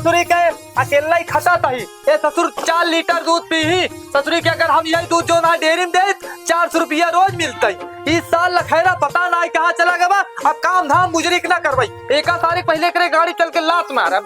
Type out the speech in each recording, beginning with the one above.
ससुरी के अकेला ही खता था ही ये ससुर 4 लीटर दूध पी ही ससुरी के अगर हम यही दूध जो ना डेयरी में दे 400 रुपया रोज मिलता है। इस साल लखैरा पता ना कहाँ चला गया। अब काम धाम बुजरिक ना करवाई एक सारे पहले करे गाड़ी चल के लात मार।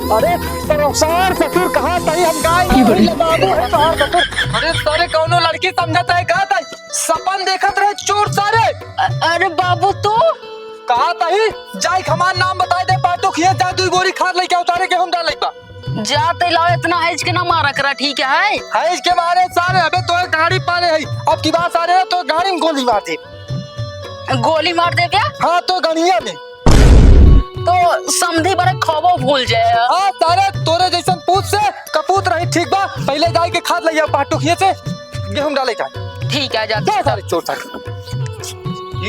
अरे ससुर ससुर कहाँ था हम बाबू है ससुर। अरे सारे कौनो लड़की समझता है कहा था सपन देखत रहे चोर सारे। अरे बाबू तू कहा था जाय हमार नाम बताए दे पाटो खिया जा 2 बोरी खाद लेके उतारे के हम डाले बा जाते लाओ इतना हैज के ना मारा करा ठीक है हैज के मारे सारे अबे तो गाड़ी पाले है अब की बात सारे तो गाड़ी में गोली मार दे। गोली मार दे क्या? हाँ तो गनिया में तो समझी बड़े खबो भूल जाए। हाँ तारे तोरे जैसन पूछ से कपूत रही ठीक बा पहले जाए के खाद लिया पाटो खिए से गेहूं डाले का ठीक है जा सारे चोर सारे।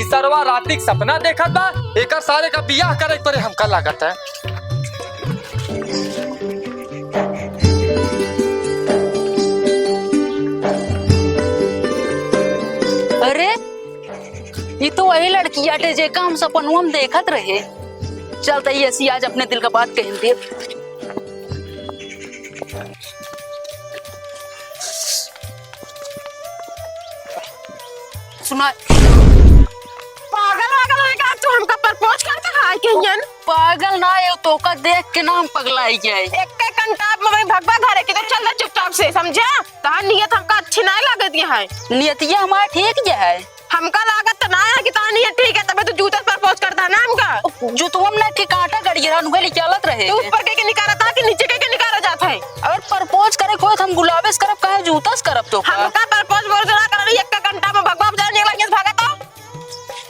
ई सरवा रातिक सपना देखत बा एकर सारे का बियाह करे परे हमका लागत है। अरे ये तो वही लड़की आटे जे का हम सपनुआ में देखत रहे। चलता ही ऐसी आज अपने दिल का बात कह दे। सुना पागल वागल है का तू हमका प्रपोज करते है केयन पागल ना ये तो का देख के नाम पगलाई जाए। एक के कंटाप में भगवा घरे के तो चल जा चुपचाप से समझा ता नियत हमका अच्छी नहीं लागत है। नियतिया हमारा ठीक जे है हमका लागत ना है कि ता नियत ठीक है तबे तो जूता प्रपोज करता है ना हमका जो तुम हमने के कांटा गड़िया नुगली चलत रहे तू ऊपर के निकाला था कि नीचे के निकाला जाता है। अगर प्रपोज करे कोई हम गुलाबेस करब काहे जूतास करब तो हमका प्रपोज बोल ना कर एक का कंटा में भगवा जाने लगे भागा तो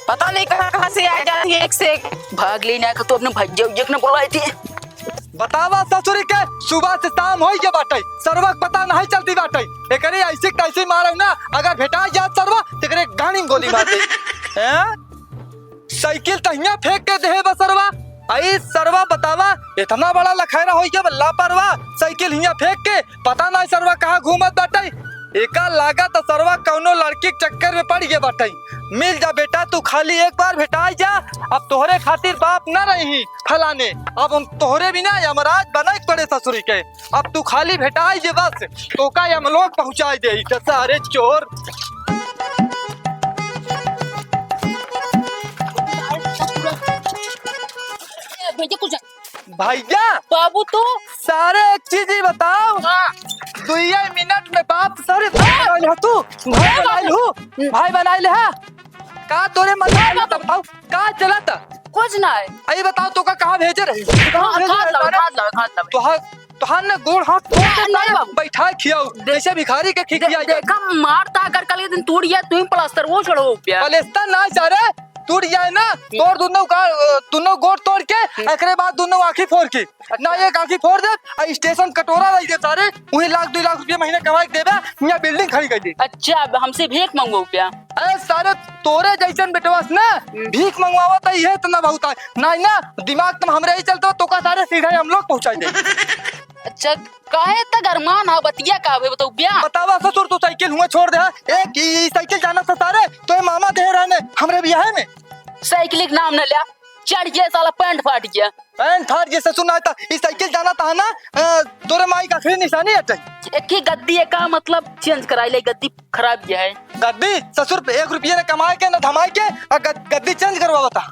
पता नहीं कहां से आ जाती है एक से एक भाग लेना का तो अपने भज्जे ने बुलाई थी। बतावा ससुरी के सुबह से शाम होई के बाटे सरवा पता नहीं चलती बाटे एकरे ऐसे कैसे मारे ना अगर भेटा जात सरवा तेरे गानी में गोली मार दे हैं साइकिल तहिया फेंक के दे बसरवा आई सरवा बतावा इतना बड़ा लखैरा होई के लापरवाह साइकिल हिया फेंक के पता नहीं सरवा कहां घूमत बाटे एका लागत सरवा कौनो लड़की के चक्कर में पड़ गए बाटे। मिल जा बेटा तू खाली एक बार भेटाई जा अब तोहरे खातिर बाप न रही फलाने अब हम तोहरे बिना यमराज बनाए पड़े ससुरी के अब तू खाली भेटाई जे बस तो का यमलोक पहुंचाई दे सारे चोर। भैया बाबू तो सारे एक चीज ही बताओ 2 मिनट में बाप सारे तू भाई बनाई ले का तोरे मन में बताओ का चला था कुछ ना है आई बताओ तो का कहां भेजे रही तोहार ने गोड़ हाथ बैठा खियाओ जैसे भिखारी के खिया देखा मारता अगर कल के दिन टूट गया तुम प्लास्टर वो छोड़ो प्लास्टर ना सारे टूट जाए ना तोड़ दोनों गोड़ तोड़ के एकरे बाद दोनों आँखी फोड़ के ना एक आँखी फोड़ दे स्टेशन कटोरा रही दे सारे वही 1-2 लाख रुपया महीने कमाई देबे यहाँ बिल्डिंग खड़ी कर दी। अच्छा हमसे भीख मांगो क्या? अरे सारे तोरे जैसन बेटवास ना भीख मंगवावा तो ये इतना बहुत है ना दिमाग तुम हमरे ही चलते तो का सारे सीधे हम लोग पहुँचाई दे। अच्छा काहे तक अरमान है बतिया का बताओ ब्याह बतावा ससुर तू साइकिल हुआ छोड़ दे एक साइकिल जाना था सारे तो मामा दे रहने हमरे ब्याह में साइकिल के नाम न लिया चढ़ गया साला पैंट फाट गया पैंट फाट गया ससुर ना था इस साइकिल जाना था ना तोरे माई का आखिरी निशानी है एक ही गद्दी है का मतलब चेंज कराई ले गद्दी खराब गया है गद्दी ससुर 1 रुपये ने कमाए के न धमाए के और गद्दी चेंज करवा बता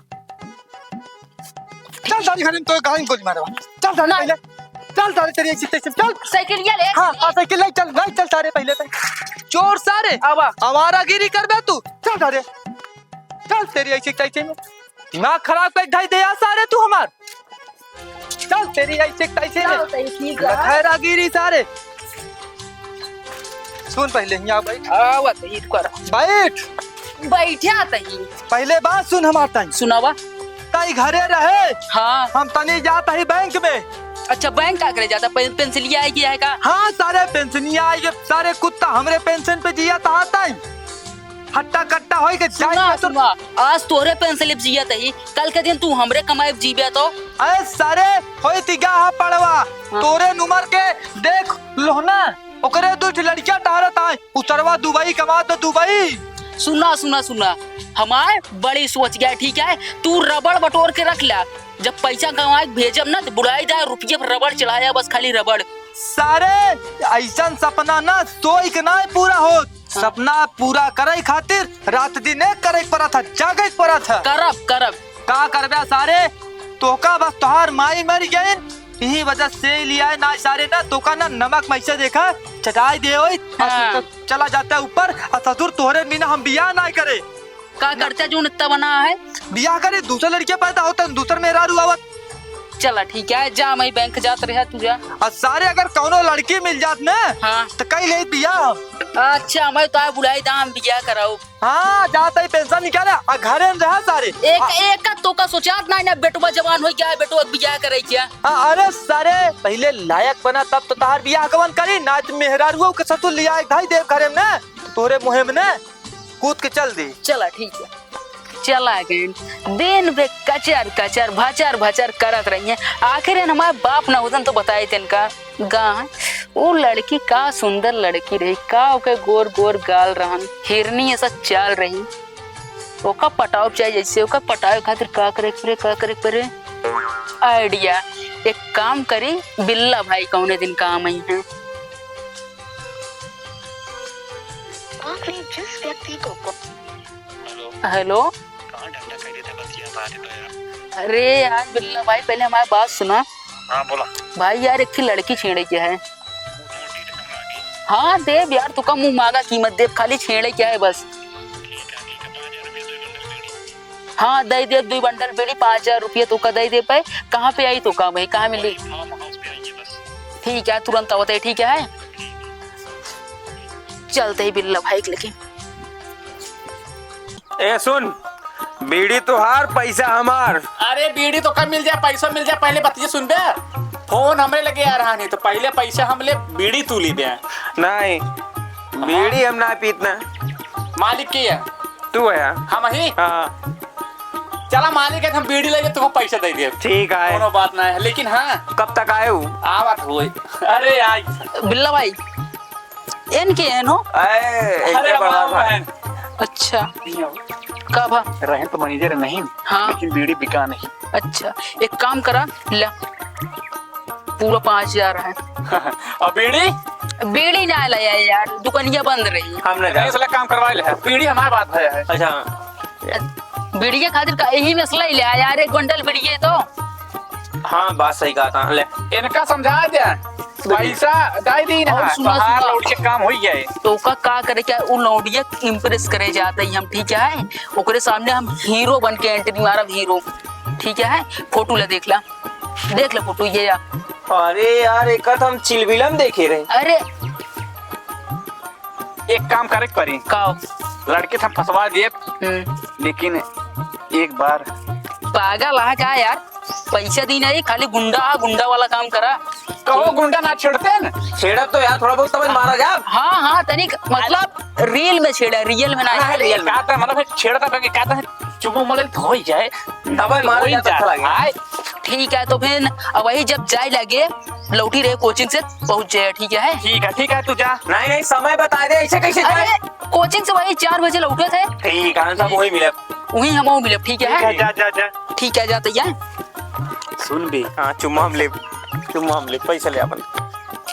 चल सारी घर में तो गाड़ी गोली मारवा चल सारे पहले चल सारे तेरी चल साइकिल ये ले हां साइकिल ले चल सारे पहले तक चोर सारे आवारागिरी करबे तू चल सारे चल तेरी ऐसी कैसे में दिमाग खराब कर ढाई दे सारे तू हमार चल तेरी ऐसे कैसे में खैरागिरी सारे सुन पहले यहाँ बैठ आवत ही कर बैठ बैठा तही पहले बात सुन हमार टाइम सुनावा तई घरे रहे। हाँ हम तनी जात ही बैंक में। अच्छा बैंक का करे जाता पेंसिलिया आई गया है का? हाँ सारे पेंशनिया आई गए, सारे कुत्ता हमरे पेंशन पे जिया था ताई हट्टा कट्टा होई के सुना जाए तो। सुना आज तोरे पेंसिल जिया तही, कल के दिन तू हमरे कमाए जीबे तो। अरे सारे होई तिगा हा पड़वा तोरे नुमर के देख लोहना ओकरे दो लड़कियां टहरत आए उतरवा दुबई कमा तो दुबई। सुना सुना सुना हमार बड़ी सोच गया ठीक है, तू रबड़ बटोर के रख ला, जब पैसा कमाए भेजब ना तो बुलाई जाए रुपये पर रबड़ चलाया बस खाली रबड़। सारे ऐसा सपना ना सोई के ना पूरा हो, सपना पूरा करे खातिर रात दिन एक करे पड़ा था, जागे पड़ा था। करब करब का करबे सारे तोका बस तोहार माई मर गई, यही वजह से लिया है ना सारे ना तोका ना नमक मैसे देखा चटाई दे होई हाँ। चला जाता है ऊपर असदुर तोहरे बिना हम बियाह ना करे। का करते जो इतना बना है बियाह करे दूसरे लड़के पैदा होता दूसर मेरा रुआवत। चला ठीक है जा मैं बैंक जात रहा तू जा। और सारे अगर कौनो लड़की मिल जात ना हाँ तो कई ले बियाह। अच्छा मैं तो बुलाई दाम बिया कराऊ। हाँ जाता ही पेंशन निकाले और घरे में रहा सारे। एक एक का तो का सोचात ना बेटुआ जवान हो गया है बेटुआ बिया करे क्या। हाँ, अरे सारे पहले लायक बना तब तो तार बियाह कवन करी ना तो मेहरारुओ के ससुर लिया धाई देव घरे में ना तोरे मुहे में ना कूद के चल दी। चला ठीक है चला गए दिन भे कचर कचर भचर भचर करत रही है। आखिर हमारे बाप ना उदन तो बताए थे इनका गाँव वो लड़की का सुंदर लड़की रही का ओके गोर गोर गाल रहन हिरनी ऐसा चाल रही ओका पटाव चाहिए जैसे ओका पटाव खातिर का करे परे आइडिया एक काम करी बिल्ला भाई कौने दिन काम आई है। आपने जिस व्यक्ति को हेलो अरे यार बिल्ला भाई पहले हमारी बात सुना। हाँ बोला भाई यार एक लड़की छेड़े क्या है। हाँ देव यार तू का मुंह मांगा कीमत देव खाली छेड़े क्या है बस। हाँ दे दे 2 बंडल बेड़ी 5000 रुपये तो का दे दे पाए। कहाँ पे आई तो का भाई कहाँ मिली। ठीक है तुरंत आवत है ठीक है चलते ही बिल्ला भाई लेकिन। ए सुन बीड़ी तो हार पैसा हमार। अरे बीड़ी तो कब मिल जाए पैसा मिल जाए पहले बतिया सुन बे फोन हमें लगे आ रहा नहीं तो पहले पैसा हम ले बीड़ी तू ली दे। नहीं बीड़ी हम ना पीतना। मालिक की है तू है हम ही हाँ चला मालिक है हम बीड़ी लेके तुमको पैसा दे दिए ठीक है कोनो बात ना है लेकिन हाँ कब तक आए हो। आवत हो अरे यार बिल्ला भाई इनके एन हो। अरे हमारा बहन अच्छा कब रहे तो मैनेजर नहीं हाँ लेकिन बीड़ी बिका नहीं। अच्छा एक काम करा ला पूरा 5000 है। और बीड़ी बीड़ी ना लाया यार दुकानिया बंद रही। हमने इसलिए काम करवा ले बीड़ी हमारे बात है। अच्छा बीड़ी के खातिर का यही मसला ही लिया यार एक बंडल बीड़ी है तो। हाँ बात सही कहा था ले इनका समझा दे पैसा दे दी ना और सुना, बाहर सुना। लौट के काम हो गया है। तो का करे क्या वो लौटिया इम्प्रेस करे जाते ही हम ठीक है ओकरे सामने हम हीरो बन के एंट्री मारब हीरो ठीक है। फोटो ले देख ला फोटो ये या। अरे यार एक हम चिलबिलम देखे रहे। अरे एक काम करे परी का लड़के हम फंसवा दिए लेकिन एक बार पागल है क्या यार पैसा दी नहीं खाली गुंडा वाला काम करा। कहो गुंडा ना छेड़ते न छेड़ा तो यार थोड़ा बहुत समझ मारा जा। हाँ हाँ तनिक मतलब रील में छेड़ा रियल में ना रियल में। कहता मतलब छेड़ता करके कहता है चुमो मले हो ही जाए दबाई मारा जाता अच्छा लगे। ठीक है तो फिर अब वही जब जाए लगे लौटी रहे कोचिंग से पहुंच जाए ठीक है तू जा। नहीं समय बता दे ऐसे कैसे अरे जाए। कोचिंग से वही 4 बजे लौटे थे ठीक है सब वही मिले वही हम मिले ठीक है जा ठीक है जाते हैं। सुन भी हाँ चुम्मा हम ले पैसा ले अपन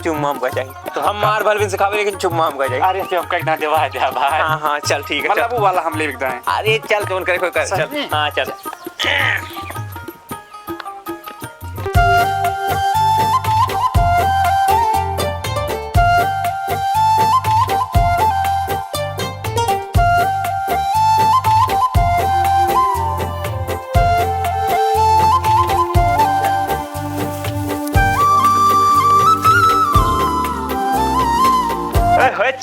चुम्मा हमका चाहिए तो हम मार भर भी सिखावे लेकिन चुम्मा हमका चाहिए। अरे हम कहना देवा दे भाई हाँ चल ठीक है मतलब वो वाला हम ले बिकता है। अरे चल कौन करे कोई कर सही चल में? हाँ चल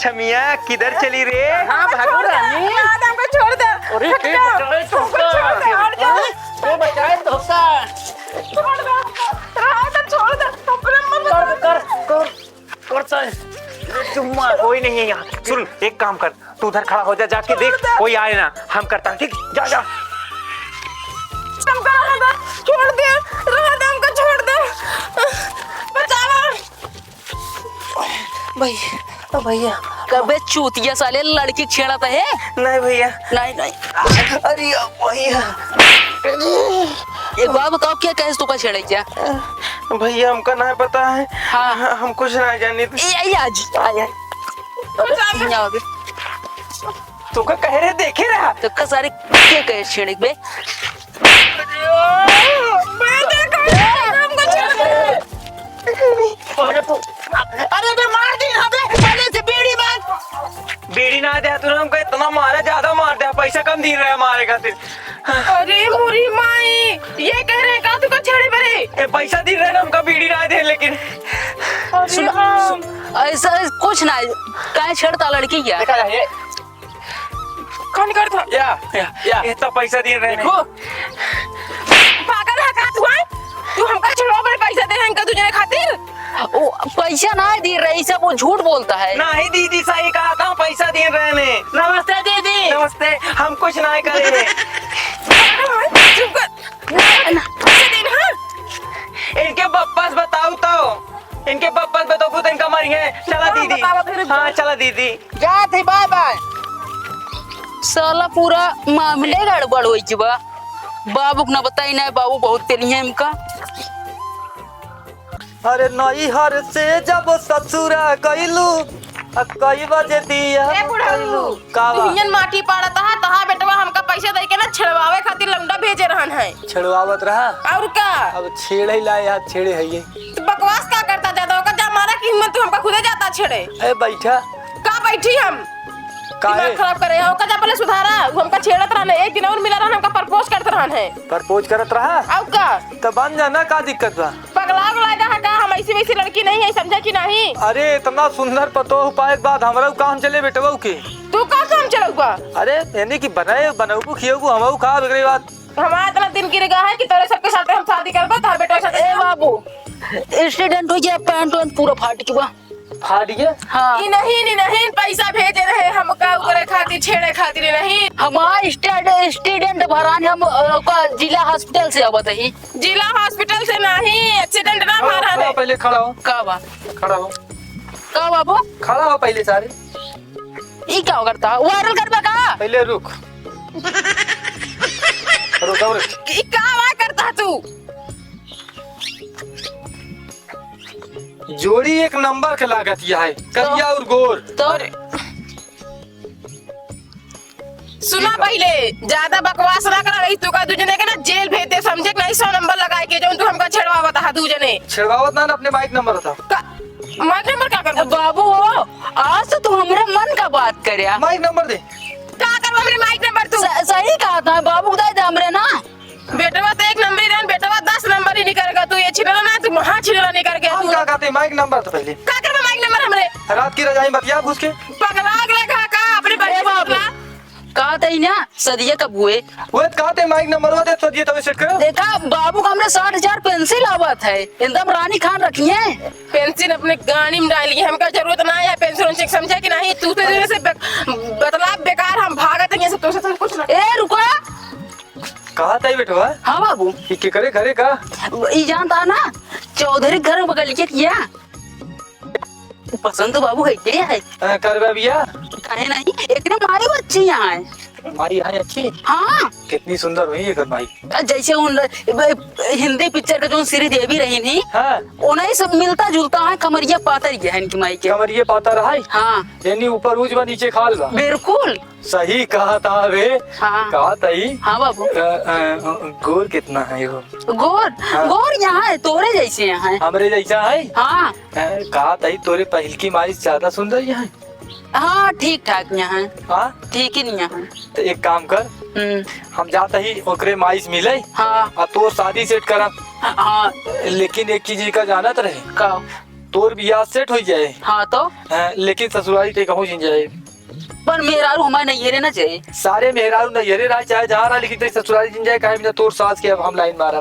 छमिया किधर चली रे। हाँ भागो रानी हमको छोड़ दे अरे के बचाए तुमको के बचाए नहीं है यहाँ। सुन एक काम कर, तू उधर खड़ा हो जा, जाके देख कोई आए ना, हम करता है, ठीक? जा जा। हमको रहने दे, छोड़ दे, रहने दे, हमको छोड़ दे, बचाओ। भैया कबे चूतिया साले लड़की छेड़ता है। नहीं भैया, नहीं अरे भैया एक बात बताओ, क्या कैसे तुका छेड़े क्या? भैया हमका नहीं पता है। हाँ हम कुछ नहीं जानी। तू का कह रहे देखे रहा तो का सारे क्या कहे छेड़े बे? अरे बे मार दी यहाँ पे, पहले से बीड़ी मार। बीड़ी ना दे, तूने हमको इतना मारा, ज्यादा मार दिया, पैसा कम दी रहा है हमारे खातिर। अरे मुरी माई, ये कह रहे का तुको छेड़े बरे? ये पैसा दी रहे ना हमका, बीड़ी ना दे, लेकिन ऐसा कुछ ना कहे छेड़ता लड़की क्या? कौन करता? या इतना पैसा दिए रहे। देखो पागल है का तू? तू हमका छेड़वा बरे पैसा दे रहे हैं तुझे खातिर? वो पैसा ना दे रही सब, वो झूठ बोलता है। नहीं दीदी सही कहा था, पैसा दिए रहे ने। नमस्ते दीदी। नमस्ते, हम कुछ नहीं करे। चुप कर। इनके बप्पस बताओ तो, इनके बप्पस बताओ, खुद इनका मरी है। चला दीदी, हाँ चला दीदी। जा थे, बाय बाय। साला पूरा मामले गड़बड़ हो बा। बाबू को ना बताई ना, बाबू बहुत तेली है इनका। अरे नई हर से जब ससुरा गइलू कई बजे दिया ए बुढ़ऊ, का बा? दुनियन माटी पाड़ता है, तहा बेटवा हमका पैसा दे के ना छड़वावे खातिर लौंडा भेजे रहन है। छेड़वावत रहा, और का? अब छेड़े ही लाए, हाथ छेड़े है ये। तू बकवास का करता ज्यादा होगा, जा मारा की हिम्मत तू हमका खुदे जाता छेड़े। ए बैठा का बैठी हम? काहे दिमाग खराब करे हो का? जा पहले सुधारा, वो हमका छेड़त रहने, एक दिन और मिला रहन, हमका प्रपोज करत रहन है। प्रपोज करत रहा और का? तो बन जाना, का दिक्कत बा? पगला गला है का? हम ऐसी वैसी लड़की नहीं है, समझा कि नहीं? अरे इतना सुंदर पतो पाए के बाद हमरा काम चले बेटवा के। तू का काम चलऊगा? अरे यानी कि बनाए बनाऊ खियाऊ हमऊ खा बिगड़ी बात। हमारा इतना दिन की रगा है कि तेरे सबके साथ हम शादी करबो, तार बेटा के साथ। ए बाबू एक्सीडेंट हो गया, पैंट वैंट पूरा फाट गया। फाट गया? हाँ ई नहीं पैसा भेजे रहे हमका उकरे खातिर, छेड़े खातिर नहीं। हमारा स्टूडेंट भरान हम जिला हॉस्पिटल से आवत है। जिला हॉस्पिटल से नहीं, एक्सीडेंट ना मारा खड़ा है। हो, पहले खड़ा हो, का बा? खड़ा हो, का बाबू? खड़ा हो पहले सारे। ई क्या करता? वायरल करबा का? पहले रुक रुक और ई का वा करता तू? जोड़ी एक नंबर के लागत यह है, करिया और गोर। तो सुना पहले, ज्यादा बकवास ना करा रही तू का, दूजने के ना जेल भेज दे, समझे कि नहीं? 100 नंबर लगाए के जो तू हमका छेड़वा बता दूजने छिड़वावत ना अपने बाइक नंबर था। माइक नंबर क्या कर? बाबू आज तो तू हमारे मन का बात करे। माइक नंबर दे। क्या करवा मेरे माइक नंबर तू? सही कहा था बाबू, दे दे हमरे ना। बेटवा तो 1 नंबर ही रहन, बेटवा 10 नंबर ही निकल गया। तू ये छिड़ला ना, तू वहां छिड़ला निकल गया। हम तू क्या कहते माइक नंबर तो पहले। क्या करवा माइक नंबर हमरे? रात की रजाई बतिया घुस के पगला गला का अपने बच्चे बाबू कहा था ना सदिया कब हुए? वो कहते माइक नंबर वो दे तो ये तो सेट करो। देखा बाबू का हमने 60,000 पेंसिल आवत है, एकदम रानी खान रखी है। पेंसिल अपने गाड़ी में डाली है, हमका जरूरत ना है पेंसिल, समझा कि नहीं? तू तो जैसे बतला बेकार, हम भागत हैं सब तो से कुछ ना। ए रुका, कहा था बेटवा हाँ बाबू कि करे घरे का ये जानता ना, चौधरी घर में बगल के किया पसंद तो बाबू है क्या है? करवा बिया कहे नहीं, एक हमारी बच्ची यहाँ है। हमारी यहाँ अच्छी, हाँ कितनी सुंदर हुई ये भाई। जैसे उन हिंदी पिक्चर का जो श्रीदेवी रही थी, हाँ उन्हें सब मिलता जुलता है, कमरिया पातर है इनकी माई के। कमर ये पाता रहा है, हाँ यानी ऊपर ऊंच बा नीचे खाल बा। बिल्कुल सही कहा था वे। हाँ कहा था ही। हाँ बाबू। गोर कितना है वो? गोर गोर यहाँ है, तोरे जैसे यहाँ है। हमरे जैसा है। हाँ कहा था ही तोरे पहल की माई ज्यादा सुंदर यहाँ है। हाँ ठीक ठाक यहाँ है, हाँ ठीक ही नहीं यहाँ। तो एक काम कर, हम जाते ही ओकरे माइस मिले हाँ और तो शादी सेट करा। हाँ लेकिन एक चीज का जानत रहे, का तोर बियाह सेट हो जाए, हाँ तो लेकिन ससुराली ते कहूँ जाए। पर मेरा हमारे नहीं रहना चाहिए। सारे मेहरारू नैहरे रहा चाहे जहाँ रहा, लेकिन तेरी ससुराली जिन जाए कहे बिना तोर सास के अब हम लाइन मारा।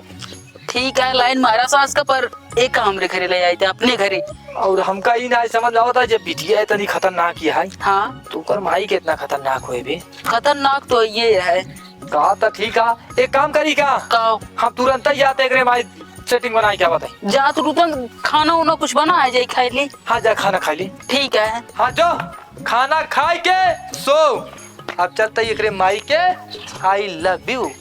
ठीक है लाइन मारा सास का, पर एक हमरे घरे ले आए थे अपने घरे। और हमका ही ना समझ लाओ था जब बिटिया इतनी खतरनाक ही है हाँ तो कर माई के इतना खतरनाक हुए बे। खतरनाक तो ये है। कहा था ठीक है एक काम करी का का हम तुरंत ही आते एकरे माई सेटिंग बनाई क्या बताई। जा तो तुरंत खाना उना कुछ बना आ जाए खाए ली। हाँ जा खाना खा ली। ठीक है। हाँ जो खाना खाए के सो अब चलते एकरे माई के आई लव यू।